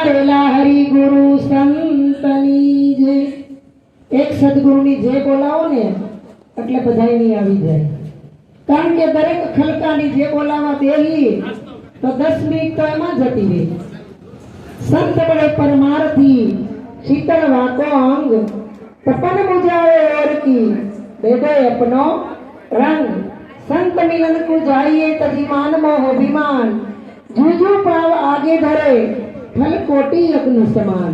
પધારેલા હરિ ગુરુ સંતની જે એક સદગુરુની જે બોલાવો ને એટલે બધાય નહીં આવી જાય, કારણ કે દરેક ખલકાની જે બોલાવા દેલી તો 10 મિનિટ તો એમાં જતી રહે. સંત બળે પરમારથી શીતળ વાકો અંગ તપન મુજાવે और की दे दे अपनो रंग. संत मिलन को जाइए तजी मान मोह अभिमान जूझू पाव आगे धरे फल कोटि यज्ञ સમાન.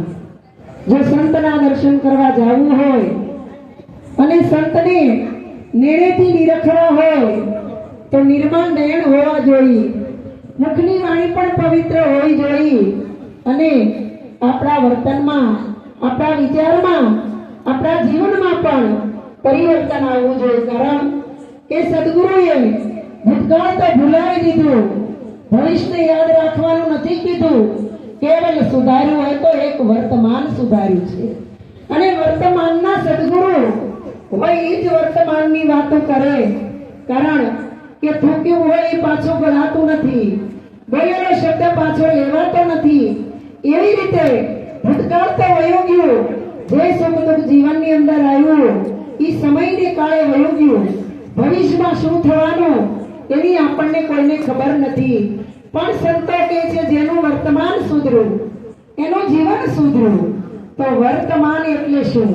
જો સંતના દર્શન કરવા જવું હોય અને સંતને નેણેથી નિરખવા હોય તો નિર્મળ નયન હોવા જોઈએ, મુખની વાણી પણ પવિત્ર હોવી જોઈએ અને આપણા વર્તનમાં, આપણા વિચારમાં, આપણા જીવનમાં પણ પરિવર્તન આવવું જોઈએ. કારણ કે સદગુરુએ ભૂતકાળ તો ભૂલાવી દીધું, ભવિષ્યને યાદ રાખવાનું નથી કીધું, કેવલ સુધાર્યું હોય તો એક વર્તમાન સુધાર્યું છે. અને વર્તમાનના સદગુરુ હોય એ જ વર્તમાનની વાતો કરે, કારણ કે થૂક્યું હોય એ પાછું ગણાતું નથી, બોલેલો શબ્દ પાછો લેવાતો નથી. એવી રીતે ભૂતકાળ તો વયો ગયું, જે સુખ દુઃખ જીવનની અંદર આવ્યું એ સમયને કાળે વયો ગયું. ભવિષ્યમાં શું થવાનું એની આપણને કોઈને ખબર નથી, પણ સંતો કહે છે જેનું વર્તમાન સુધરું એનું જીવન સુધરું. તો વર્તમાન એટલે શું?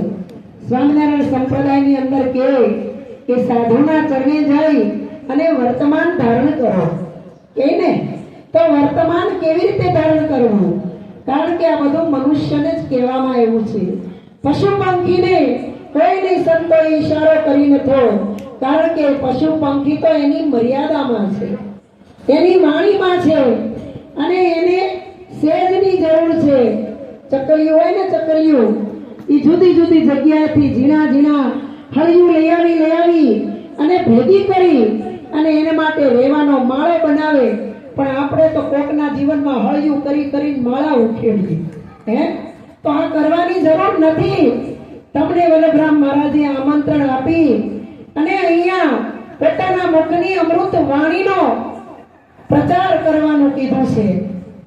સ્વામિનારાયણ સંપ્રદાયની અંદર કહે કે સાધુના ચરણે જઈ અને વર્તમાન ધારણ કરો. કે ને તો વર્તમાન કેવી રીતે ધારણ કરવું? કારણ કે આ બધું મનુષ્યને જ કહેવામાં આવ્યું છે. પશુ પંખીને કોઈ નહીં સંતોએ ઈશારો કરી નથો, કારણ કે પશુ પંખી તો એની મર્યાદામાં છે, એની વાણીમાં છે અને એને સેજની જરૂર છે. ચકલીઓ હોય ને, ચકલીઓ એ જુદી જુદી જગ્યાએથી ઝીણા ઝીણા હળિયું લઈ આવી અને ભેગી કરી અને એને માટે રહેવાનો માળો બનાવે. પણ આપણે તો કોકના જીવનમાં હળિયું કરી માળા ઉખેડીએ. તો આ કરવાની જરૂર નથી. તમને વલ્લભરામ મહારાજે આમંત્રણ આપી અને અહીંયા પોતાના મુખની અમૃત વાણીનો પ્રચાર કરવાનું કીધું છે.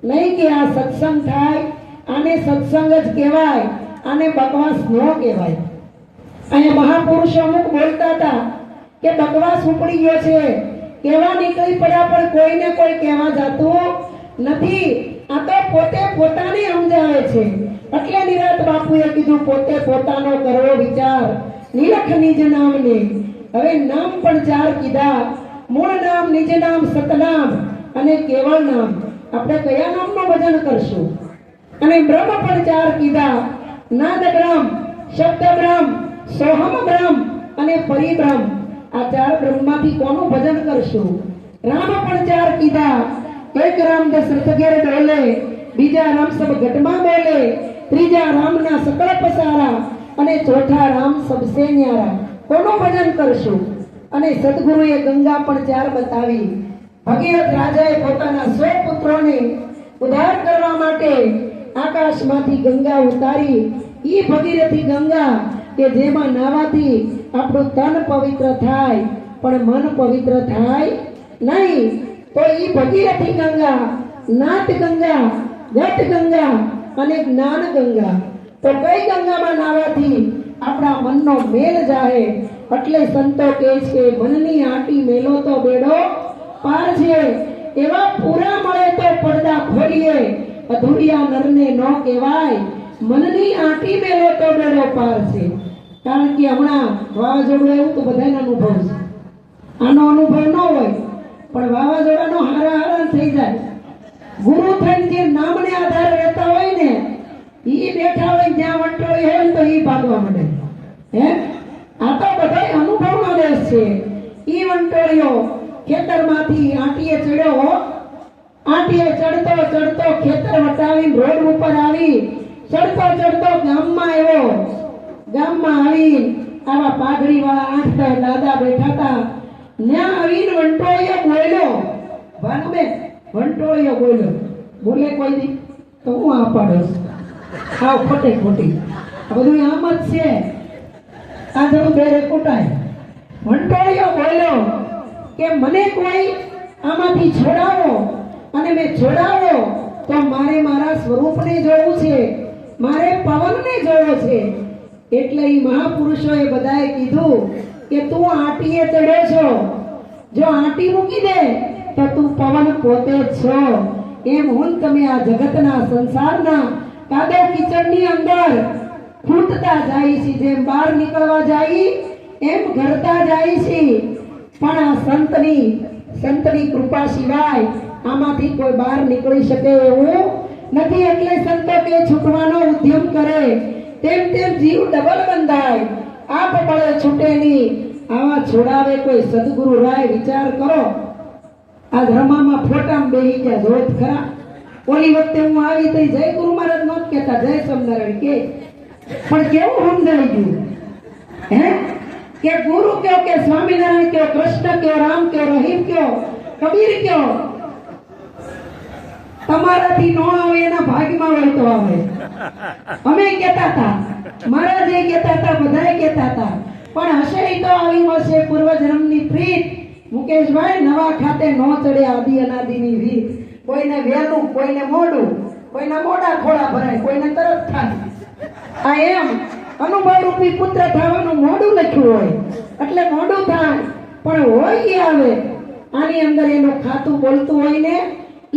નહીં કે આ સત્સંગ થાય, આને સત્સંગ જ કહેવાય, આને બકવાસ ન કહેવાય. અહીંયા મહાપુરુષો અમુક બોલતા હતા કે બકવાસ ઉપડી ગયો છે, કહેવા નીકળી પડ્યા પણ કોઈને કોઈ કહેવા જતું નથી. આ તો પોતે પોતાને સમજાવે છે. એટલે નિરાત બાપુએ કીધું પોતે પોતાનો કરવો વિચાર, નિરખ નિજ નામને. હવે નામ પણ 4 કીધા, મૂળ નામ, નિજ નામ, સતનામ અને કેવળ નામ. આપણે કયા નામનું ભજન કરશું? અને બ્રહ્મ પણ 4 કીધા, નાદ બ્રહ્મ, શબ્દ બ્રહ્મ, સોહમ બ્રહ્મ અને પરિબ્રહ્મ. આ 4 બ્રહ્મમાંથી કોનું ભજન કરશું? રામ પણ 4 કીધા, એક રામ દશરથ ઘેર ડોલે, બીજા રામ સબ ઘટમાં બોલે, ત્રીજા રામના સકળ પસારા અને ચોથા રામ સબસે ન્યારા. કોનું ભજન કરશું? અને સદગુરુએ ગંગા પણ 4 બતાવી. ભગીરથ રાજાએ પોતાના 100 પુત્રોને ઉદ્ધાર કરવા માટે આકાશમાંથી ગંગા ઉતારી. ઈ ભગીરથી ગંગા કે જેમાં નાવાથી આપણું તન પવિત્ર થાય પણ મન પવિત્ર થાય નહીં. તો ઈ ભગીરથી ગંગા, નાથ ગંગા, ગત ગંગા અને જ્ઞાન ગંગા. તો કઈ ગંગામાં નાવાથી આપણા મનનો મેલ જાય? એટલે સંતો કહે છે મનની આંટી મેલો તો બેડો પાર છે. એવા પૂરા મળે તો પડદા ખોલીએ, અધૂરિયા નરને ન કહેવાય. મનની આંટી મેલો તો બેડો પાર છે. કારણ કે હમણાં વાવાઝોડું એવું તો બધાનો અનુભવ છે. આનો અનુભવ ન હોય પણ વાવાઝોડાનો હારા થઈ જાય. ગુરુ થઈને જે નામને આધારે રહેતા હોય ને ઈ બેઠા હોય જ્યાં વંટોળી હોય તો ઈ ભાગવા માંડે. આ તો બધા અનુભવનો દેશ છે. ઈ વંટોળીઓ ખેતરમાંથી આંટીએ ચડ્યો, આંટીએ ચડતો ખેતર વટાવીને રોડ ઉપર આવી, ચડતો ગામમાં આવ્યો. ગામમાં આવી આવા પાઘડી વાળા 8-10 દાદા બેઠા હતા. ત્યાં આવીને વંટોળીઓ બોલ્યો, ભાનુબેન વંટોળીઓ બોલ્યો, બોલે કોઈ દી તો હું આ પાડું. આવ ખોટી આ બધું આમ જ છે. આ જરું બેરે કૂટાય. વંટોળીઓ બોલ્યો કે મને કોઈ આમાંથી છોડાવો, અને મેં છોડાવો તો મારે મારા સ્વરૂપને જોવું છે, મારે પવનને જોવો છે. એટલે એ મહાપુરુષોએ બધાએ કીધું કે તું આટીએ ચડ્યો છો, જો આટી મૂકી દે તો તું પવન પોતે જ છો. એમ હું તમે આ જગતના સંસારના કાદવ કીચડની અંદર ફૂટતા જાય છે, જેમ બહાર નીકળવા જાય એમ ઘરતા જાય છે. પણ આ સંતની કૃપા સિવાય આમાંથી કોઈ બહાર નીકળી શકે એવું નથી. એટલે સંતો કે છૂટવાનો ઉદ્યમ કરે તેમ તેમ જીવ ડબલ બંધાય, આપ બળે છૂટે નહીં. આવા છોડાવે કોઈ સદગુરુ રાય. વિચાર કરો, આ ધર્મમાં ફોટામાં બેહી ગયા જોત ખરા. ઓલી વખતે હું આવી તો જય ગુરુ મહારાજ નોત કહેતા, જય સ્વામિનારાયણ કે, પણ કેવું સમજાઈ ગયું હે કે ગુરુ કયો કે સ્વામિનારાયણ કયો, કૃષ્ણ કયો, રામ કયો, રહીમ કયો, કબીર કયો. તમારાથી નો આવે એના ભાગમાં હોય તો આવે. અમે કહેતા હતા, મહારાજે કહેતા હતા, બધાએ કહેતા હતા. પણ હશે ઈ તો આવી હશે પૂર્વજન્મની પ્રીત. મુકેશભાઈ, નવા ખાતે નો ચડે આદિ અનાદિની રીત. કોઈને વહેલું, કોઈને મોડું, કોઈના મોડા ખોળા ભરાય, કોઈને તરત થાય. આ એમ અનુભવરૂપી પુત્ર થવાનું મોડું લખ્યું હોય એટલે મોડું થાય, પણ હોય ઈ આવે. આની અંદર એનું ખાતું બોલતું હોય ને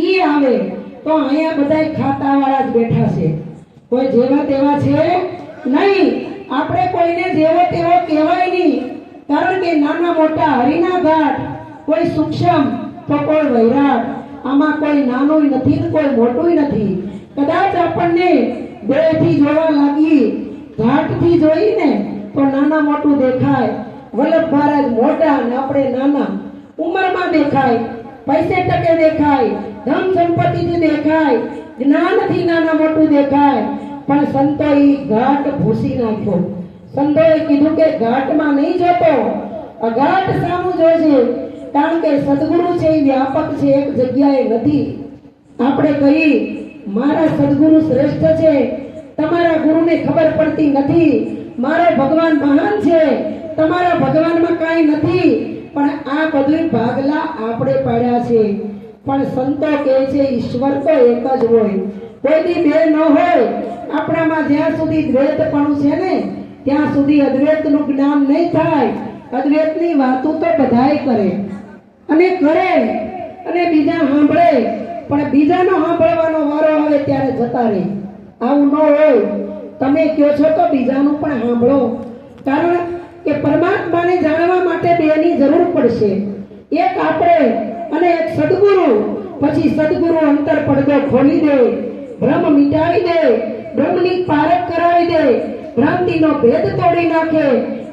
ઈ આવે. તો અહીંયા બધા ખાતા વાળા જ બેઠા છે, કોઈ જેવા તેવા છે નહીં. આપણે કોઈને જેવો તેવો કહેવાય નહીં, કારણ કે નાના મોટા હરિના ઘાટ, કોઈ સૂક્ષ્મ તો કોઈ વૈરાટ. આમાં કોઈ નાનું નથી ને કોઈ મોટું નથી. કદાચ આપણને દેહથી જોવા લાગી, ઘાટથી જોઈને તો નાના મોટું દેખાય. વલ્લભ મહારાજ મોટા ને આપણે નાના, ઉંમરમાં દેખાય, પૈસે ટકે દેખાય, ધન સંપત્તિથી દેખાય, જ્ઞાનથી નાના મોટું દેખાય. પણ સંતોએ ઘાટ ભૂસી નાખ્યો. સંતોએ કીધું કે ઘાટમાં નહીં જોતો, અઘાટ સામું જોજે. કારણ કે સદગુરુ છે એ વ્યાપક છે, એક જગ્યાએ નથી. આપણે કહી મારા સદગુરુ શ્રેષ્ઠ છે, તમારા ગુરુને ખબર પડતી નથી. મારો ભગવાન મહાન છે, તમારા ભગવાનમાં કાંઈ નથી. પણ આ બધું ભાગલા આપણે પાડ્યા છે. પણ સંતો કહે છે ઈશ્વર તો એક જ હોય, કોઈથી બે ન હોય. આપણામાં જ્યાં સુધી દ્વૈતપણું છે ને ત્યાં સુધી અદ્વૈતનું જ્ઞાન નહીં થાય. અદ્વૈતની વાતો તો બધાય કરે અને બીજા સાંભળે, પણ બીજાનો સાંભળવાનો વારો આવે ત્યારે જતા રહે. આવું ન હોય. તમે કહો છો તો બીજાનું પણ સાંભળો, કારણ કે પરમાત્માને જાણવા માટે બેની જરૂર પડશે. એક આપણે અને એક સદગુરુ. પછી સદગુરુ અંતર પડદો ખોલી દે, ભ્રમ મિટાવી દે, બ્રહ્મની પારખ કરાવી દે, ભ્રાંતિનો ભેદ તોડી નાખે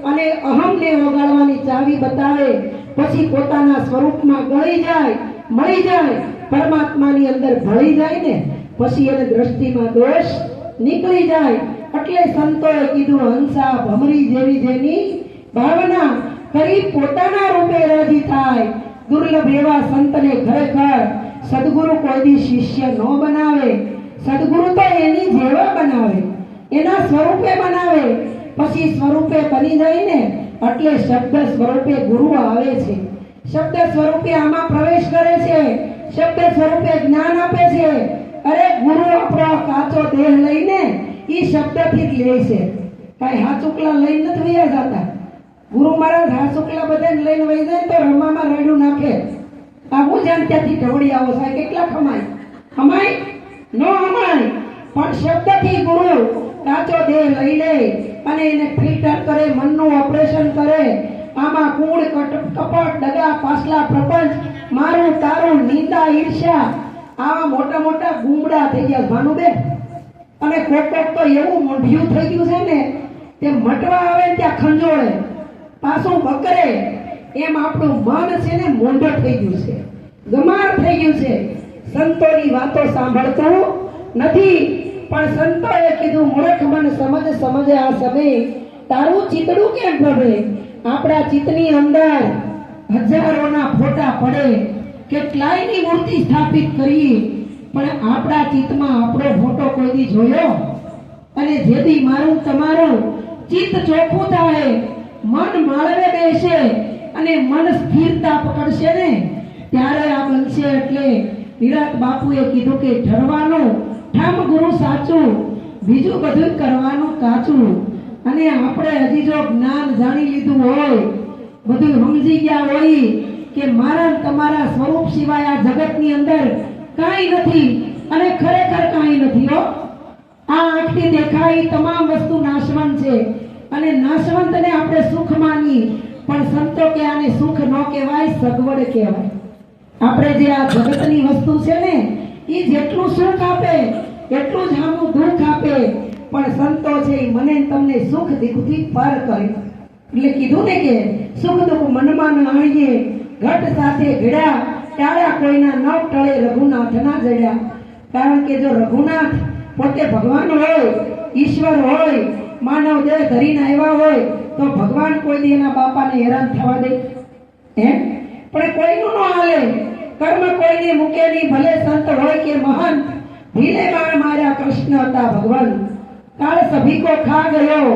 અને અહમને ઓગાળવાની ચાવી બતાવે. પછી પોતાના સ્વરૂપમાં ગળી જાય, મળી જાય, પરમાત્માની અંદર ભળી જાય ને પછી એને દ્રષ્ટિમાં દોષ નીકળી જાય. એટલે સંતોએ કીધું હંસા ભમરી જેવી જેની ભાવના કરી પોતાના રૂપે રાજી થાય. દુર્લભ એવા સંતને ખરેખર સદગુરુ કોઈ દી શિષ્ય ન બનાવે. સદગુરુ તો એની જેવા બનાવે, એના સ્વરૂપે બનાવે. પછી સ્વરૂપે બની જાય ને એટલે શબ્દ સ્વરૂપે ગુરુ આવે છે. શબ્દ સ્વરૂપે આમાં પ્રવેશ કરે છે, શબ્દ સ્વરૂપે જ્ઞાન આપે છે. અરે ગુરુ આપણો કાચો દેહ લઈને ઈ શબ્દથી જ લે છે. કઈ હાચુકલા લઈને નથી વયા જતા. ગુરુ મહારાજ હાચુકલા બધાને લઈને વહી જાય તો રમામાં રેડું નાખે. આ હું જાણ ત્યાંથી ઢવળિયાઓ સાહેબ કેટલા ખમાય? ખમાય નો હમાય. પણ શબ્દથી ગુરુ કાચો દેહ લઈ લે અને એને ફિલ્ટર કરે, મનનું ઓપરેશન કરે. આમાં કૂળ, કપટ, દગા, પાછલા પ્રપંચ, મારું તારું, નિંદા, ઈર્ષ્યા, આવા મોટા મોટા ગુમડા થઈ ગયા ભાનુબેન. અને કોક તો એવું મોઢિયું થઈ ગયું છે ને તે મટવા આવે ત્યાં ખંજોળે, પાછું બકરે. એમ આપણું મન છે ને મોઢ થઈ ગયું છે, ગમાર થઈ ગયું છે. સંતોની વાતો સાંભળતું નથી. પણ સંતોએ કીધું મૂર્ખ મન સમજ સમજે આ સમય, તારું ચિતડું કેમ પડે? આપણા ચિત્તની અંદર હજારોના ફોટા પડે, કેટલાયની મૂર્તિ સ્થાપિત કરી, પણ આપણા ચિત્તમાં આપણો ફોટો કોઈ દી જોયો? અને જેથી મારું તમારું ચિત્ત ચોખ્ખું થાય, મન માળવે બેસે અને મન સ્થિરતા પકડશે ને ત્યારે આ બનશે. એટલે નિરાત બાપુએ કીધું કે ઠરવાનું ઠામ ગુરુ સાચું, બીજું બધું કરવાનું કાચું. અને આપણે હજી જો જ્ઞાન જાણી લીધું હોય, બધું સમજી ગયા હોય કે મારા તમારા સ્વરૂપ સિવાય આ જગતની અંદર કાંઈ નથી અને ખરેખર કાંઈ નથી હો. આ આંખથી દેખાય તમામ વસ્તુ નાશવંત છે અને નાશવંતને આપણે સુખ માની, પણ સંતો કે આને સુખ ન કહેવાય, સગવડ કહેવાય. આપણે જે આ જગતની વસ્તુ છે ને એ જેટલું સુખ આપે એટલું જ આનું દુઃખ આપે, પણ સંતો છે એ મને તમને સુખ દુઃખથી પાર કરે. એટલે કીધું ને કે સુખ દુઃખ મનમાં ન આણીએ, ઘટ સાથે ઘડ્યા ટાળ્યા કોઈના ન ટળે રઘુનાથના જડ્યા. કારણ કે જો રઘુનાથ પોતે ભગવાન હોય, ઈશ્વર હોય, માનવ દેહ ધરીને આવ્યા હોય તો ભગવાન કોઈ દી એના બાપાને હેરાન થવા દે? પણ કોઈનું ન હાલે, કર્મ કોઈને મૂકે નહીં, ભલે સંત હોય કે મહંત. ભીલે બાણ માર્યા કૃષ્ણ હતા ભગવાન, કાળ સભી કો ખા ગયો,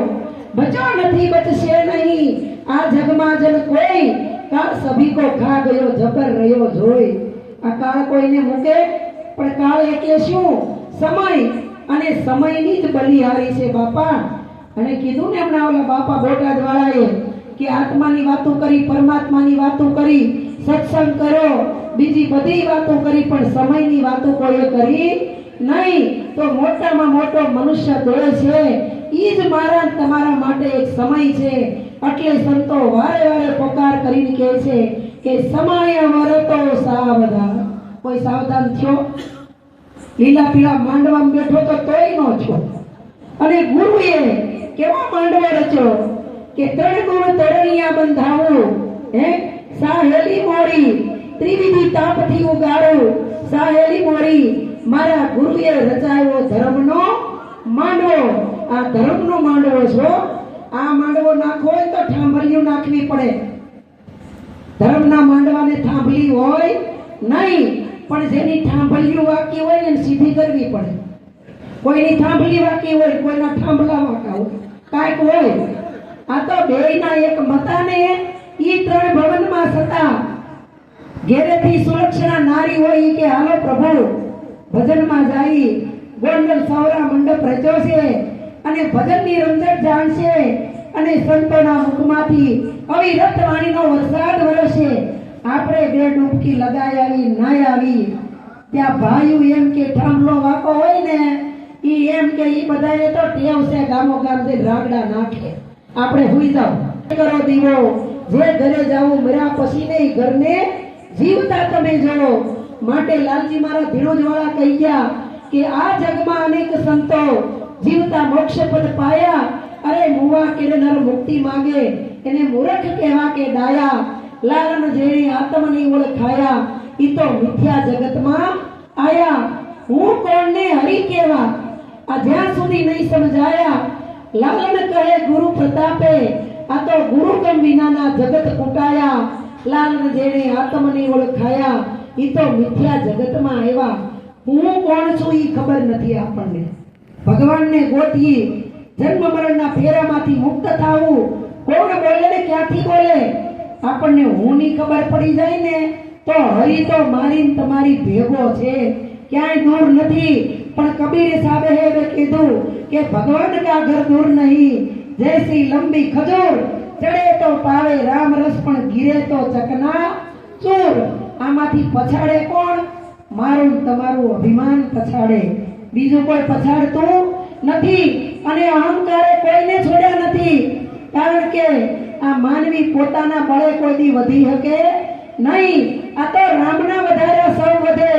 બચો નથી બચશે નહીં આ જગમાં જન કોઈ, કાળ સભી કો ખા ગયો જબર રહ્યો જોઈ. આ કાળ કોઈને મૂકે, પણ કાળ એટલે શું? સમય, અને સમયની જ બલિહારી છે બાપા. અને કીધું ને હમણાં ઓલા બાપા બોટાદ વાળાએ કે આત્માની વાતો કરી, પરમાત્માની વાતો કરી, સત્સંગ કરો, બીજી બધી વાતો કરી, પણ સમયની વાતો કોઈએ કરી નહીં. તો મોટામાં મોટો મનુષ્ય દેહ છે ઈ જ મારા તમારા માટે એક સમય છે. એટલે સંતો વારે વારે પોકાર કરીને કહે છે કે સમય વરતો સાવધાન. કોઈ સાવધાન થયો? લીલા પીળા માંડવામાં બેઠો તો તોય નો છો. અને ગુરુએ કેવો માંડવો રચ્યો કે ત્રણ ગુણ તરણિયા બંધાવું, સાહેલી મોરી ત્રિવિધિ તાપથી ઉગાડું. સાહેલી મોરી મારા ગુરુએ રચાયો ધર્મનો માંડવો. આ ધર્મનો માંડવો છો. આ માંડવો નાખવો હોય તો થાંભલીઓ નાખવી પડે. ધર્મના માંડવાને થાંભલી હોય નહીં, પણ જેની થાંભલીઓ વાકી હોય ને સીધી કરવી પડે. કોઈની થાંભલી વાકી હોય, કોઈના થાંભલા વાકા હોય, કાંઈક હોય. આ તો બેયના એક મતાને ઈ ત્રણ ભવનમાં સતા ઘેરેથી સુરક્ષા નારી હોય ઈ કે હાલો પ્રભુ ભજનમાં જાય. ગોંડલ સૌરા મંડપ રચ્યો છે અને ભજનની રમઝટ જાણશે અને સંતોના મુખમાંથી અવિરત વાણીનો વરસાદ વરસશે. આપણે બે ડૂબકી લગાઈ આવી નાય આવી ત્યાં ભાઈઓ એમ કે થાંભલો વાકો હોય ને ઈ એમ કે ઈ બધાને તો ટેવ છે ગામો ગામ જે રાગડા નાખે. આપણે હુઈ જાવ કરો દીવો, જે ઘરે જાવું મર્યા પછી નહીં ઘરને જીવતા તમે જોવો. માટે લાલજી મારા ધીણોજ વાળા કહી ગયા કે આ જગમાં અનેક સંતો જીવતા મોક્ષ પદ પાયા. અરે મુવા કે નર મુક્તિ માંગે એને મૂર્ખ કહેવા કે ડાયા. લાલન જેણે આત્મની ઓળખાયા ઈ તો મિથ્યા જગતમાં આયા. હું કોણને હરી કેવા આ જ્યાં સુધી નહીં સમજાયા. લાલન કહે ગુરુ પ્રતાપે આ તો ગુરુ ગમ વિનાના જગત કુટાયા. લાલન જેણે આત્મની ઓળખાયા ઈ તો મિથ્યા જગતમાં આવ્યા. હું કોણ છું ઈ ખબર નથી આપણને. ભગવાનને ગોતી જન્મ મરણના ફેરામાંથી મુક્ત થાવું કોણ બોલે ને ક્યાંથી બોલે? આપણને હું ની ખબર પડી જાય ને તો હરી તો મારી તમારી ભેગો છે, ક્યાંય દૂર નથી. પણ કબીર સાહેબે કીધું કે ભગવાન કા ઘર દૂર નહીં, જૈસી લંબી ખજૂર ચડે તો પાવે રામ રસ પણ ગીરે તો ચકના ચૂર. આમાંથી પછાડે કોણ? મારું તમારું અભિમાન પછાડે, બીજું કોઈ પછાડતું નથી. અને અહંકારે કોઈને છોડ્યા નથી. કારણ કે આ માનવી પોતાના બળે કોઈ દી વધી શકે નહીં. આ તો રામના વધાર્યા સૌ વધે,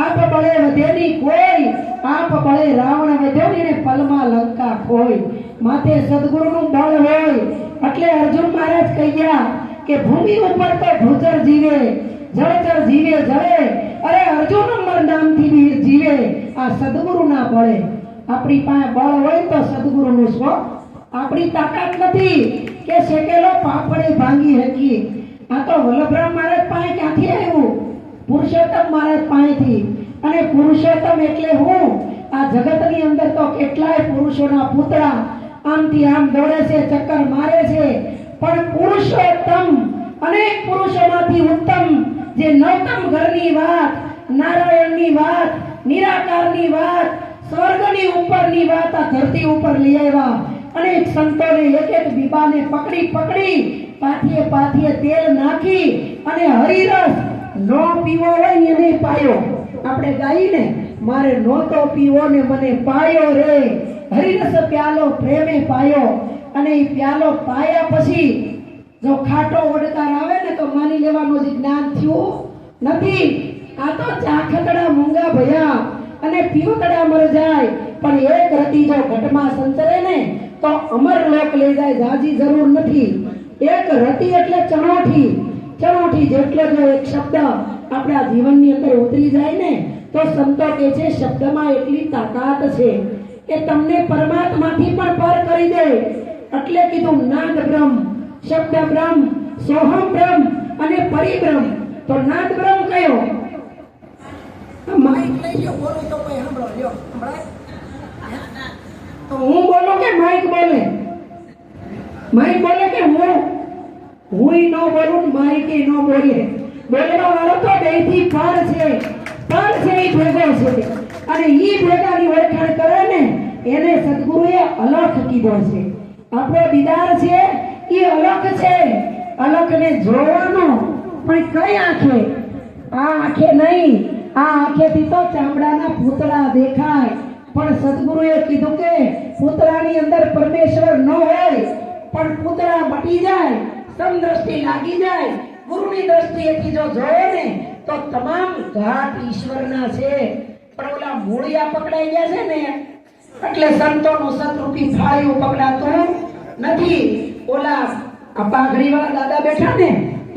આપ બળે વધે નહીં કોઈ. આપ બળે રાવણ વધ્યો ને પલમાં લંકા ખોય. માથે સદગુરુનું બળ હોય. એટલે અર્જુન મહારાજ કહી ગયા કે ભૂમિ ઉપર તો ભૂચર જીવે, જળચર જીવે જળે. અરે અર્જુન અમર નામથી જીવે આ સદગુરુના બળે. આપણી પાસે બળ હોય તો સદગુરુનું સ્વ. આપણી તાકાત નથી કે શેકેલો પાપડે ભાંગી હકી. આ તો વલ્લભરામ મહારાજ પાસે ક્યાંથી આવ્યું? પુરુષોત્તમ મહારાજ પાસેથી. અને પુરુષોત્તમ એટલે હું? આ જગતની અંદર તો કેટલાય પુરુષોના પુતળા આમથી આમ દોડે છે, ચક્કર મારે છે, પણ પુરુષોત્તમ અનેક પુરુષોમાંથી ઉત્તમ જે નવતમ ઘરની વાત નારાયણની વાત, નિરાકારની વાત, સ્વર્ગની ઉપરની વાત આ ધરતી ઉપર લઈ આવ્યા. અનેક સંતોને એક એક બીબાને પકડી પાથીએ પાથીએ તેલ નાખી અને હરિરસ નો પીવો હોય ને એને પાયો. આપણે ગાઈને મારે નહોતો પીવો ને મને પાયો રે, હરિરસ પ્યાલો પ્રેમે પાયો. અને એ પ્યાલો પાયા પછી જો ખાટો ઓડકાર આવે ને તો માની લેવાનું જે જ્ઞાન થયું નથી. આ તો ચાખતડા મૂંગા ભયા અને પીવતડા મર જાય. પણ એક રતી જો ઘટમાં સંતરે ને તો અમર લોક લઈ જાય, જાજી જરૂર નથી. એક રતી એટલે ચણોઠી જેટલો જો એક શબ્દ આપણા જીવનની અંદર ઉતરી જાય ને તો સંતો કહે છે શબ્દમાં એટલી તાકાત છે કે તમને પરમાત્માથી પણ પાર કરી દે. એટલે કીધું નાદ બ્રહ્મ, શબ્દ બ્રહ્મ, સોહમ બ્રહ્મ અને પરિબ્રહ્મ. તો નાદ બ્રહ્મ કયો? માઈક લઈ લ્યો, બોલું તો કોઈ સાંભળો. લ્યો સંભળાય તો હું બોલું કે માઈક બોલે? માઈક બોલે કે હું ન બોલું, માઈક ન બોલે. બોલવા વાળો તો બેથી પાર છે એ ભેગો છે. અને ઈ ભેગાની ઓળખાણ કરે ને એને સદગુરુએ અલખ કીધો છે. આપણો દીદાર છે એ અલખ છે. અલખને જોવાનો પણ કઈ આંખે? આ આંખે નહીં. આ આંખેથી તો ચામડાના પૂતળા દેખાય. પણ સદગુરુએ કીધું કે પૂતળાની અંદર પરમેશ્વર ન હોય પણ પૂતળા મટી જાય, સમદ્રષ્ટિ લાગી જાય. ગુરુની દ્રષ્ટિએથી જો જોવે ને તો તમામ ઘાટ ઈશ્વરના છે. પણ ઓલા મૂળિયા પકડાઈ ગયા છે ને એટલે સંતોનું સતરૂપી ફાળ્યું પકડાતું નથી. ઓલા આ પાઘડીવાળા દાદા બેઠા ને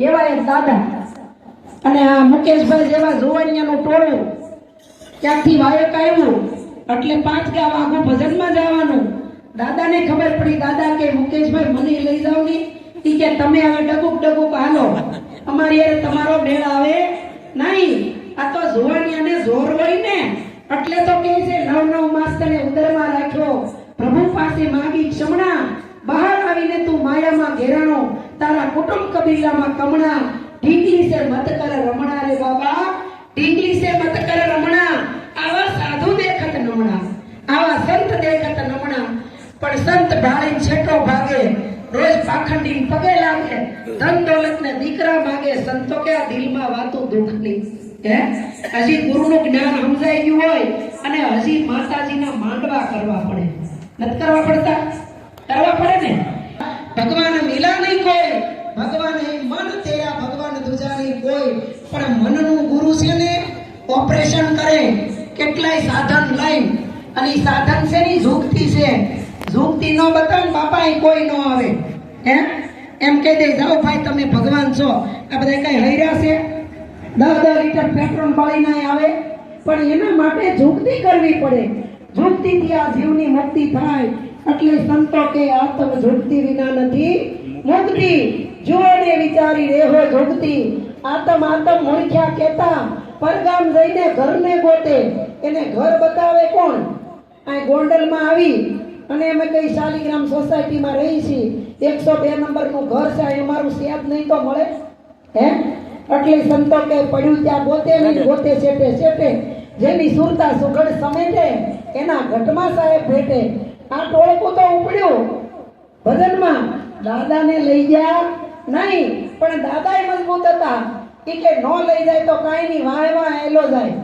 એવા એક દાદા અને આ મુકેશભાઈ જેવા જોવાણિયાનું ટોળું ક્યાંથી વાયક આવ્યું એટલે 5 ગામ આગું ભજનમાં જવાનું. દાદાને ખબર પડી. દાદા કે મુકેશભાઈ મને લઈ જાવ ને. ઈ કે તમે હવે ડગુક હાલો, અમારી યાર તમારો મેળ આવે નહીં. આ તો જોવાણિયાને જોર હોય ને એટલે તો કહે છે 9 માસ તને ઉદરમાં રાખ્યો, પ્રભુ પાસે માંગી ક્ષમણા, બહાર આવીને તું માયામાં ઘેરાણો, તારા કુટુંબ કબીલામાં કમણા, ઢીંગલી સે મત કર રમણા રે બાબા, ઢીંગલી સે મત કર રમણા. આવા સાધુ દેખત નમણા, આવા સંત દેખત નમણા. પણ સંત ઢાળી છેટો ભાગે, રોજ પાખંડી પગે લાગે, ધન દોલત ને દીકરા માગે. સંતો કે આ દિલમાં વાતો દુઃખની હજી ગુરુનું જ્ઞાન સમજાઈ ગયું હોય અને હજી માતાજીના માંડવા કરવા પડે. નથી કરવા પડતા? કરવા પડે ને. ભગવાન મિલા નહીં કોઈ, ભગવાન હે મન તેરા, ભગવાન દુજા નહીં કોઈ. પણ મનનું ગુરુ છે ને ઓપરેશન કરે. કેટલાય સાધન લઈ અને સાધન છે ની ઝૂકતી છે. ઝૂકતી નો બતાવ બાપા કોઈ નો આવે. એમ કહી દે જાઓ ભાઈ તમે ભગવાન છો. આ બધા કઈ હૈરા છે? 10 લીટર પેટ્રોલ બાળીને આવે. પણ એના માટે ઝૂકતી કરવી પડે. ઝૂકતીથી આ જીવની મુક્તિ થાય. એટલે સંતો કે આત્મ ઝૂકતી વિના નથી મુક્તિ. જુઓને વિચારી રેહો ઝૂકતી. આત્મ મૂર્ખ્યા કહેતા પરગામ જઈને ઘરને ગોતે. એને ઘર બતાવે કોણ? આ ગોંડલમાં આવી અને અમે કઈ શાલિગ્રામ સોસાયટીમાં રહી છીએ, 102 નંબરનું ઘર છે, અમારું સેજ નહીં તો મળે એટલે સંતો કે પડ્યું ત્યાં ગોતે નહીં, ગોતે છેટે જેની સુરતા સુગડ સમેટે એના ઘટમાં સાહેબ ભેટે. આ ટોળકું તો ઉપડ્યું ભજનમાં. દાદાને લઈ ગયા નહીં પણ દાદા મજબૂત હતા. કે નો લઈ જાય તો કાંઈ નહીં, વાહ એલો જાય.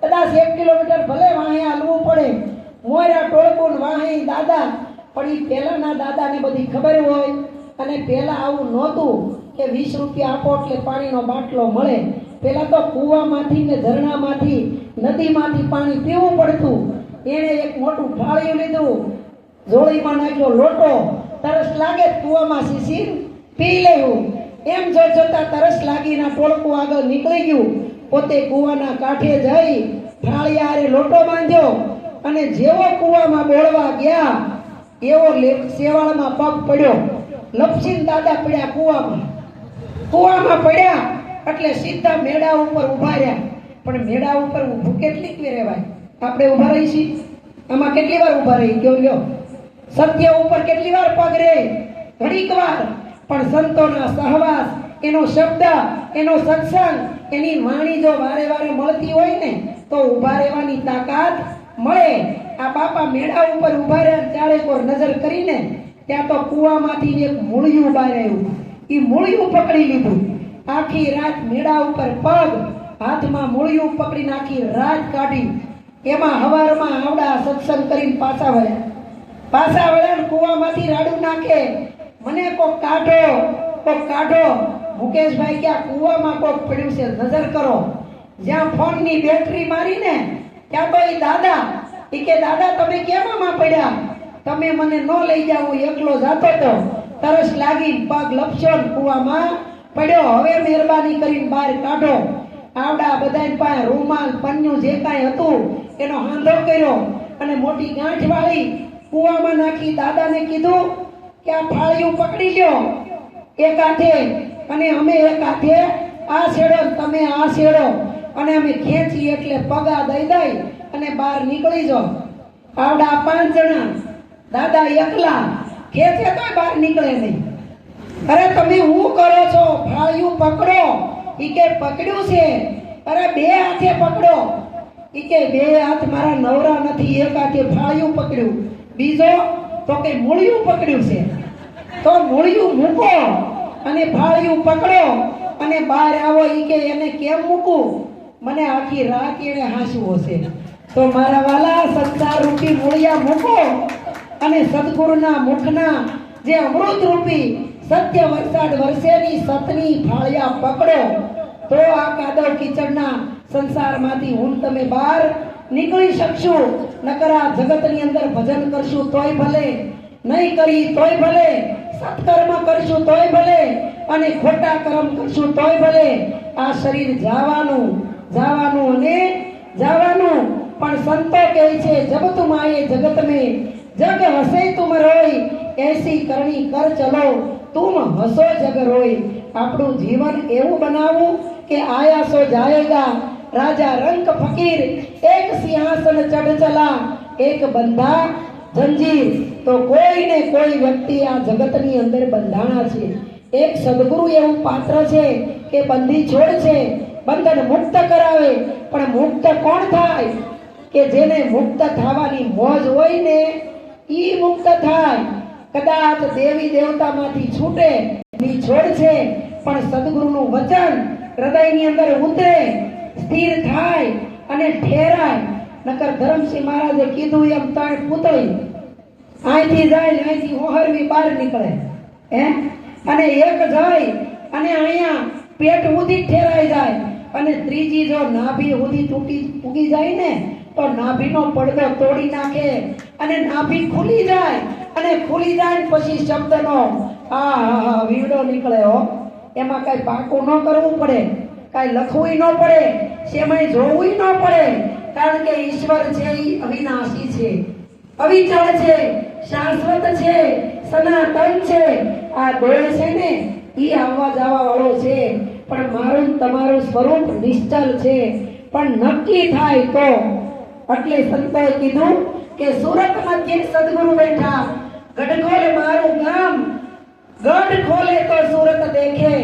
કદાચ 1 કિલોમીટર ભલે વાહે હાલવું પડે. મોરા ટોળકું વાહી દાદા. પણ એ પહેલાના દાદાને બધી ખબર હોય અને પહેલા આવું નહોતું કે 20 રૂપિયા આપો એટલે પાણીનો બાટલો મળે. પહેલા તો કૂવામાંથી ને ઝરણામાંથી નદીમાંથી પાણી પીવું પડતું. એને એક મોટું ઢાળિયું લીધું, જોડીમાં નાખ્યો લોટો, તરસ લાગે કૂવામાં સીસી પી લેવું. એમ જોતા તરસ લાગીના ટોળકું આગળ નીકળી ગયું. પોતે કૂવાના કાંઠે જઈ ઢાળિયા લોટો બાંધ્યો અને જેવો કૂવામાં બોળવા ગયા એવો શેવાળમાં પગ પડ્યો. લપસીને દાદા પડ્યા કૂવામાં પડ્યા એટલે સીધા મેળા ઉપર ઉભા રહ્યા. પણ મેળા ઉપર ઊભું કેટલીક વાર રહેવાય? આપણે ઉભા રહી છીએ આમાં કેટલી વાર ઉભા રહી ગયો લ્યો? સત્ય ઉપર કેટલી વાર પગ રહે? ઘડીક વાર. પણ સંતોના સહવાસ એનો શબ્દ, એનો સત્સંગ, એની વાણી જો વારે વારે મળતી હોય ને તો ઊભા રહેવાની તાકાત મળે. આ બાપા મેળા ઉપર ઊભા રહ્યા, ચારે કોર નજર કરીને ત્યાં તો કૂવામાંથી એક મૂળિયું બહાર આવ્યું. એ મૂળિયું પકડી લીધું. આખી રાત મેળા ઉપર પગ, હાથમાં મૂળિયું પકડીને આખી રાત કાઢી. એમાં હવારમાં આવડા સત્સંગ કરીને પાછા વળ્યા કૂવામાંથી રાડું નાખે, મને કોક કાઢો. મુકેશભાઈ કે આ કૂવામાં કોક પડ્યું છે, નજર કરો. જ્યાં ફોનની બેટરી મારીને ત્યાં તો એ દાદા, એ કે દાદા તમે કેમ આમાં પડ્યા? તમે મને ન લઈ જાઓ, હું એકલો જાતો તો તરસ લાગી પગ લપસ્યો કૂવામાં પડ્યો. હવે મહેરબાની કરીને બહાર કાઢો. આવડા બધાય પાસે રૂમાલ, પન્યું જે કાંઈ હતું એનો હાંધો કર્યો અને મોટી ગાંઠ વાળી કૂવામાં નાખી. દાદાને કીધું કે આ ફાળિયું પકડી લ્યો એક હાથે, અને અમે એક હાથે આ છેડો, તમે આ છેડો, અને અમે ખેંચી એટલે પગા દઈ અને બહાર નીકળી જાઓ. આવડા 5 જણા, દાદા એકલા ખેંચે તોય બહાર નીકળે નહીં. અરે તમે શું કરો છો? ફાળિયું પકડો. ઈ કે પકડ્યું છે. અરે 2 હાથે પકડો. ઈ કે 2 હાથ મારા નવરા નથી, એક હાથે ફાળિયું પકડ્યું. બીજો તો કે મૂળિયું પકડ્યું છે. તો મૂળિયું મૂકો અને ફાળિયું પકડો અને બહાર આવો. ઈ કે એને કેમ મૂકું? મને આખી રાત એને હાંસવું હશે. તો મારા વાલા, સંસાર રૂપી મૂળિયા મૂકો અને સદગુરુના મુખના જે અમૃત રૂપી સત્ય વરસાદ વરસેની સતની ફાળિયા પકડો. તો આ કાદવ કીચડના સંસારમાંથી હું તમે બહાર નીકળી શકશું. નકર આ જગતની અંદર ભજન કરશું તોય ભલે, નહીં કરી તોય ભલે, સત્કર્મ કરશું તોય ભલે, અને ખોટા કર્મ કરશું તોય ભલે, આ શરીર જવાનું અને જવાનું. પણ સંતો કહે છે, જબ તુમ આયે જગત में जग हसे तुम रोई, ऐसी करनी कर चलो तुम हसो जग रोई. આપણું જીવન એવું બનાવવું કે આયા સો જાયેગા. રાજા રંક ફકીર એક સિંહાસન ચઢ ચલા, એક બંધા જંજીર. તો કોઈ ને કોઈ વ્યક્તિ આ જગતની અંદર બંધાણા છે. એક સદગુરુ એવું પાત્ર છે કે બંધી છોડ છે, બંધન મુક્ત કરાવે. પણ મુક્ત કોણ થાય? કે જેને મુક્ત થવાની મોજ હોય ને ઈ મુક્ત થાય. કદાચ દેવી દેવતામાંથી છૂટે ની છોડ છે, પણ સદગુરુનું વચન હૃદયની અંદર ઉતરે, સ્થિર થાય અને ઠેરાય. નકર ધરમસિંહ મહારાજે કીધું એમ 3 પૂતળી અહીંથી જાય ને અહીંથી ઓહરવી બહાર નીકળે, અને એક જાય અને અહીંયા પેટ સુધી ઠેરાઈ જાય, અને ત્રીજી જો નાભી સુધી ઉગી જાય ને તો નાભીનો પડદો તોડી નાખે અને નાભી ખુલી જાય. અને ખુલી જાય પછી શબ્દનો આ વીવડો નીકળે. હો, એમાં કઈ પાકું ન કરવું પડે, કઈ લખવું ન પડે, સેમાય જોવું ન પડે. કારણ કે ઈશ્વર છે એ અવિનાશી છે, અવિચળ છે, શાશ્વત છે, સનાતન છે. આ દેહ છે ને એ આવવા જવા વાળો છે, પણ મારું તમારું સ્વરૂપ નિશ્ચલ છે. પણ નક્કી થાય તો. એટલે સંતોએ કીધું કે સુરત મધ્યે સદગુરુ બેઠા, ગઢ ખોલે મારું ગામ, ગઢ ખોલે તો સુરત દેખે,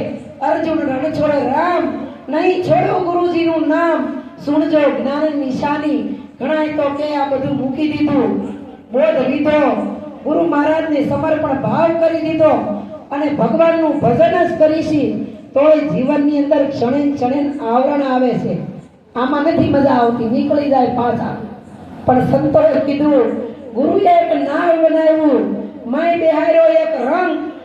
અર્જુન રણ છોડે રામ, નહીં છોડો ગુરુજીનું નામ, સુણજો જ્ઞાન નિશાની. ઘણાય તો કે આ બધું મૂકી દીધું, બોધ લીધો, ગુરુ મહારાજને સમર્પણ ભાવ કરી દીધો અને ભગવાનનું ભજન જ કરીશી, તોય જીવનની અંદર ક્ષણે ક્ષણે આવરણ આવે છે. આમાં નથી મજા આવતી, નીકળી જાય પાછા. પણ સંતોએ કીધું, ગુરુએ એક નાવ બનાવ્યું, માય બેહાર્યો એક રંગ,